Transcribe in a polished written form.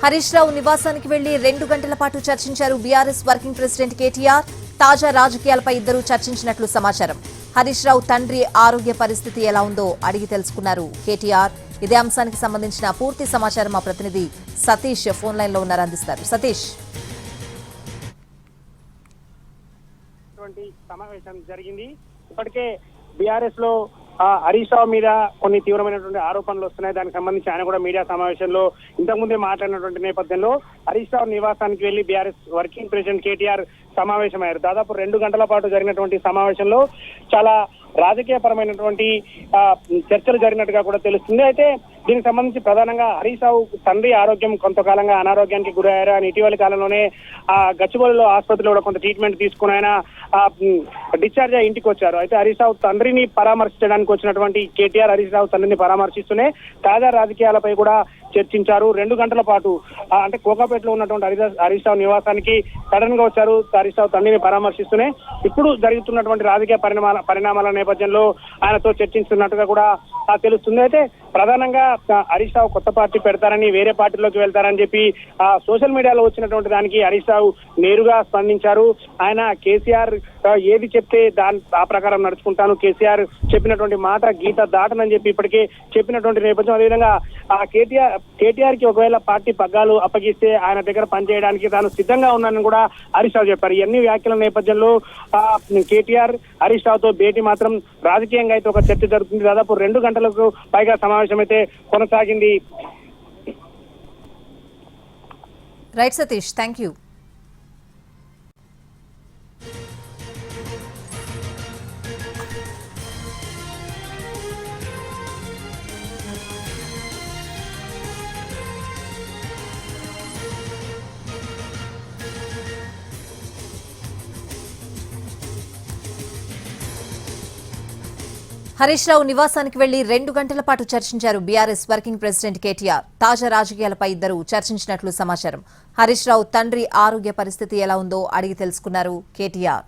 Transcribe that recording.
హరీష్ రావు నివాసానికి వెళ్లి 2 గంటల పాటు చర్చించారు బీఆర్ఎస్ వర్కింగ్ ప్రెసిడెంట్ కేటీఆర్. తాజా రాజకీయాలపై ఇద్దరు చర్చించినట్లు సమాచారం. హరీష్ రావు తండ్రి ఆరోగ్య పరిస్థితి ఎలా ఉందో అడిగి తెలుసుకున్నారు కేటీఆర్. ఇదే అంశానికి సంబంధించిన పూర్తి సమాచారం మా ప్రతినిధి సతీష్ ఫోన్ లైన్ లో ఉన్నారు, అందిస్తారు. సతీష్, సమావేశం జరిగింది. ఇప్పటికే బీఆర్ఎస్ లో హరీష్ రావు మీద కొన్ని తీవ్రమైనటువంటి ఆరోపణలు వస్తున్నాయి. దానికి సంబంధించి ఆయన కూడా మీడియా సమావేశంలో ఇంతకుముందే మాట్లాడినటువంటి నేపథ్యంలో హరీష్ రావు నివాసానికి వెళ్లి బీఆర్ఎస్ వర్కింగ్ ప్రెసిడెంట్ కేటీఆర్ సమావేశమయ్యారు. దాదాపు 2 గంటల పాటు జరిగినటువంటి సమావేశంలో చాలా రాజకీయపరమైనటువంటి చర్చలు జరిగినట్టుగా కూడా తెలుస్తుంది. అయితే దీనికి సంబంధించి ప్రధానంగా హరీష్ రావు తండ్రి ఆరోగ్యం కొంతకాలంగా అనారోగ్యానికి గురయ్యారు. ఆయన ఇటీవలి కాలంలోనే గచ్చిబౌలిలో ఆసుపత్రిలో కూడా కొంత ట్రీట్మెంట్ తీసుకుని ఆయన డిశ్చార్జ్ అయ్యి ఇంటికి వచ్చారు. అయితే హరీష్ రావు తండ్రిని పరామర్శించడానికి వచ్చినటువంటి కేటీఆర్ హరీష్ రావు తండ్రిని పరామర్శిస్తూనే తాజా రాజకీయాలపై కూడా చర్చించారు. 2 గంటల పాటు అంటే కోకాపేటలో ఉన్నటువంటి హరీష్ రావు నివాసానికి సడన్ గా వచ్చారు. హరీష్ రావు తండ్రిని పరామర్శిస్తూనే ఇప్పుడు జరుగుతున్నటువంటి రాజకీయ పరిణామాల నేపథ్యంలో ఆయనతో చర్చిస్తున్నట్టుగా కూడా తెలుస్తుంది. అయితే ప్రధానంగా హరీష్ రావు కొత్త పార్టీ పెడతారని, వేరే పార్టీలోకి వెళ్తారని చెప్పి సోషల్ మీడియాలో వచ్చినటువంటి దానికి హరీష్ రావు నేరుగా స్పందించారు. ఆయన కేసీఆర్ ఏది చెప్తే ఆ ప్రకారం నడుచుకుంటాను, కేసీఆర్ చెప్పినటువంటి మాట గీత దాటనని చెప్పి ఇప్పటికే చెప్పినటువంటి నేపథ్యం. అదేవిధంగా కేటీఆర్ కి ఒకవేళ పార్టీ పగ్గాలు అప్పగిస్తే ఆయన దగ్గర పనిచేయడానికి తాను సిద్ధంగా ఉన్నానని కూడా హరీష్ రావు చెప్పారు. ఇవన్నీ వ్యాఖ్యల నేపథ్యంలో కేటీఆర్ హరీష్ రావుతో భేటీ మాత్రం రాజకీయంగా అయితే ఒక చర్చ జరుగుతుంది. దాదాపు 2 గంటలకు పైగా సమావేశం అయితే కొనసాగింది. Right Satish, thank you. Harish Rao నివాసానికి వెళ్లి 2 గంటల పాటు చర్చించారు బీఆర్ఎస్ వర్కింగ్ ప్రెసిడెంట్ కేటీఆర్. తాజా రాజకీయాలపై ఇద్దరు చర్చించినట్లు సమాచారం. హరీష్ రావు తండ్రి ఆరోగ్య పరిస్థితి ఎలా ఉందో అడిగి తెలుసుకున్నారు కేటీఆర్.